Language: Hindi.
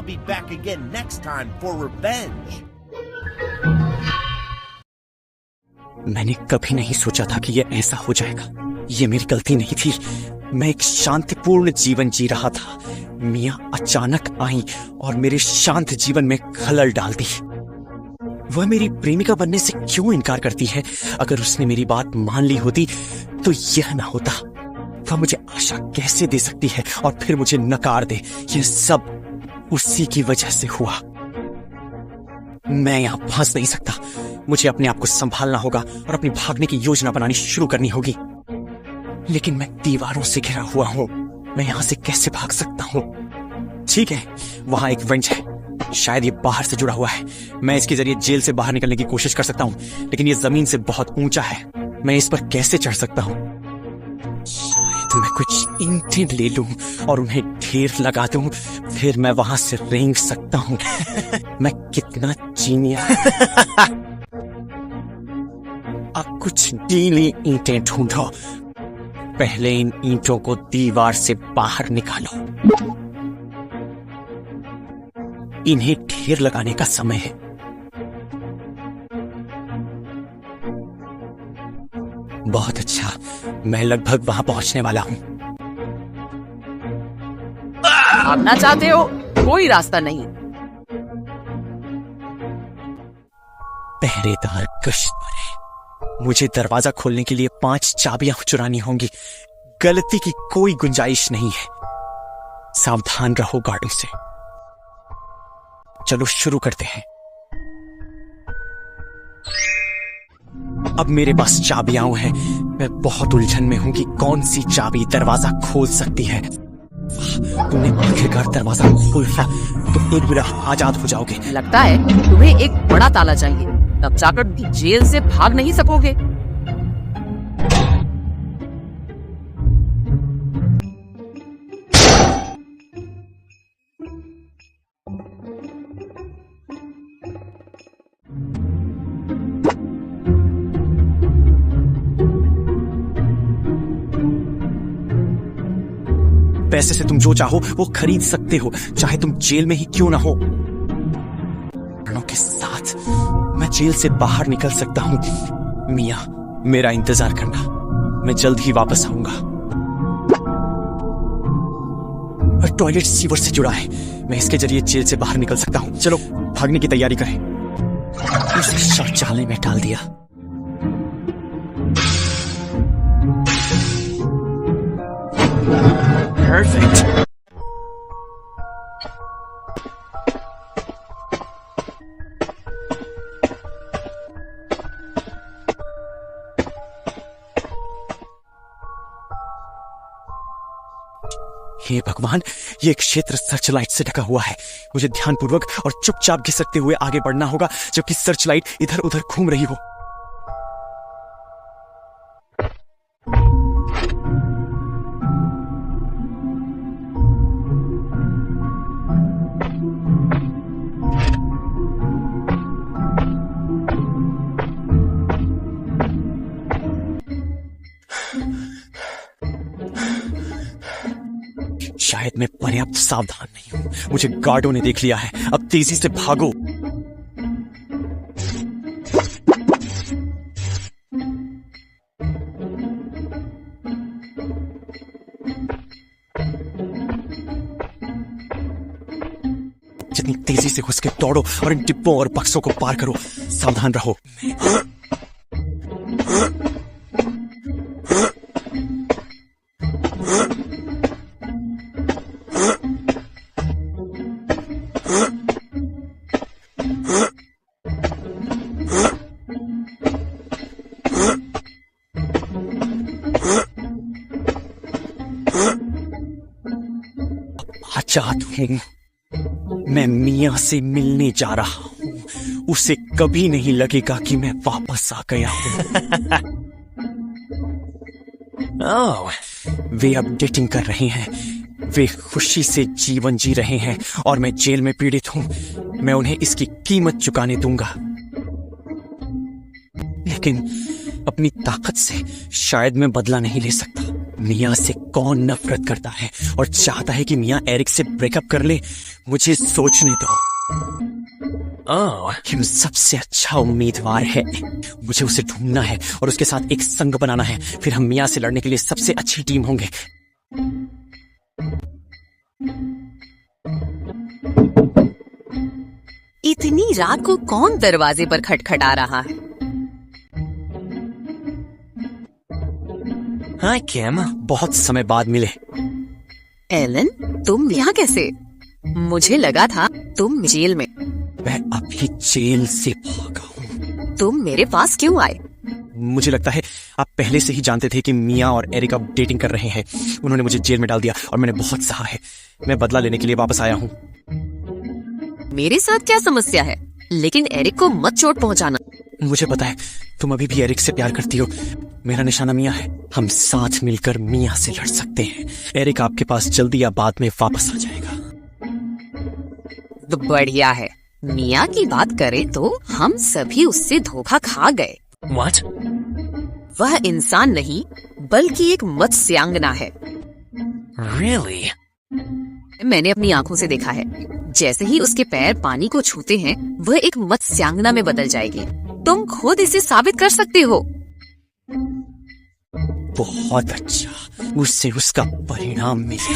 I'll be back again next time for revenge. मैंने कभी नहीं सोचा था कि ये ऐसा हो जाएगा। ये मेरी गलती नहीं थी। मैं एक शांतिपूर्ण जीवन जी रहा था। मिया अचानक आई और मेरे शांत जीवन में खलल डाल दी। वह मेरी प्रेमिका बनने से क्यों इनकार करती है? अगर उसने मेरी बात मान ली होती तो यह ना होता। वह मुझे आशा कैसे दे सकती है और फिर मुझे नकार दे? यह सब उसी की वजह से हुआ। मैं यहां फंस नहीं सकता। मुझे अपने आप को संभालना होगा और अपनी भागने की योजना बनानी शुरू करनी होगी। लेकिन मैं दीवारों से घिरा हुआ हूं। मैं यहां से कैसे भाग सकता हूं? ठीक है, वहां एक वेंट है। शायद ये बाहर से जुड़ा हुआ है। मैं इसके जरिए जेल से बाहर निकलने की कोशिश कर सकता हूं, लेकिन ये जमीन से बहुत ऊंचा है। मैं इस पर कैसे चढ़ सकता हूं? शायद मैं कुछ ईंटें ले लूं और उन्हें ढेर लगा दूं, फिर मैं वहां से रेंग सकता हूं। मैं कितना जीनियस। अब कुछ गीली ईंटें ढूंढो। पहले इन ईंटों को दीवार से बाहर निकालो। इन्हें ढेर लगाने का समय है। बहुत अच्छा, मैं लगभग वहां पहुंचने वाला हूं। भागना चाहते हो? कोई रास्ता नहीं। पहरेदार गश्त पर है। मुझे दरवाजा खोलने के लिए 5 चाबियां चुरानी होंगी। गलती की कोई गुंजाइश नहीं है। सावधान रहो गार्डों से। चलो शुरू करते हैं। अब मेरे पास चाबियां हैं। मैं बहुत उलझन में हूं कि कौन सी चाबी दरवाजा खोल सकती है। तुमने आखिरकार दरवाजा खोला, तो एक बार आजाद हो जाओगे। लगता है तुम्हें एक बड़ा ताला चाहिए, तब जाकर जेल से भाग नहीं सकोगे। पैसे से तुम जो चाहो वो खरीद सकते हो, चाहे तुम जेल में ही क्यों ना हो। के साथ मैं जेल से बाहर निकल सकता हूं। मिया, मेरा इंतजार करना, मैं जल्द ही वापस आऊंगा। टॉयलेट सीवर से जुड़ा है। मैं इसके जरिए जेल से बाहर निकल सकता हूं। चलो भागने की तैयारी करें। इसे शौचालय में डाल दिया। Perfect. हे भगवान, ये क्षेत्र सर्चलाइट से ढका हुआ है। मुझे ध्यानपूर्वक और चुपचाप घिसकते हुए आगे बढ़ना होगा जबकि सर्चलाइट इधर उधर घूम रही हो। शायद मैं पर्याप्त सावधान नहीं हूं। मुझे गार्डों ने देख लिया है। अब तेजी से भागो। जितनी तेजी से घुस के दौड़ो और इन डिब्बों और बक्सों को पार करो। सावधान रहो। आजाद हूं। मैं मिया से मिलने जा रहा हूं। उसे कभी नहीं लगेगा कि मैं वापस आ गया हूं। ओह, वे अब डेटिंग कर रहे हैं। वे खुशी से जीवन जी रहे हैं और मैं जेल में पीड़ित हूं। मैं उन्हें इसकी कीमत चुकाने दूंगा, लेकिन अपनी ताकत से शायद मैं बदला नहीं ले सकता। मिया से कौन नफरत करता है और चाहता है कि मिया एरिक से ब्रेकअप कर ले, मुझे सोचने दो। किम सबसे अच्छा उम्मीदवार है। मुझे उसे ढूंढना है और उसके साथ एक संग बनाना है, फिर हम मिया से लड़ने के लिए सबसे अच्छी टीम होंगे। इतनी रात को कौन दरवाजे पर खटखटा रहा है? हाय किम, बहुत समय बाद मिले। एलन, तुम यहाँ कैसे? मुझे लगा था तुम जेल में। मैं अभी जेल से भागा हूँ। तुम मेरे पास क्यों आए? मुझे लगता है आप पहले से ही जानते थे कि मिया और एरिक अब डेटिंग कर रहे हैं। उन्होंने मुझे जेल में डाल दिया और मैंने बहुत सहा है। मैं बदला लेने के लिए वापस आया हूँ। मेरे साथ क्या समस्या है? लेकिन एरिक को मत चोट पहुँचाना। मुझे पता है तुम अभी भी एरिक से प्यार करती हो। मेरा निशाना मिया है। हम साथ मिलकर मिया से लड़ सकते हैं। एरिक आपके पास जल्दी या बाद में वापस आ जाएगा। तो बढ़िया है। मिया की बात करें तो हम सभी उससे धोखा खा गए। What? वह इंसान नहीं बल्कि एक मत्स्यांगना है। Really? मैंने अपनी आंखों से देखा है। जैसे ही उसके पैर पानी को छूते हैं, वह एक मत्स्यांगना में बदल जाएगी। तुम खुद इसे साबित कर सकते हो। बहुत अच्छा, उससे उसका परिणाम मिले।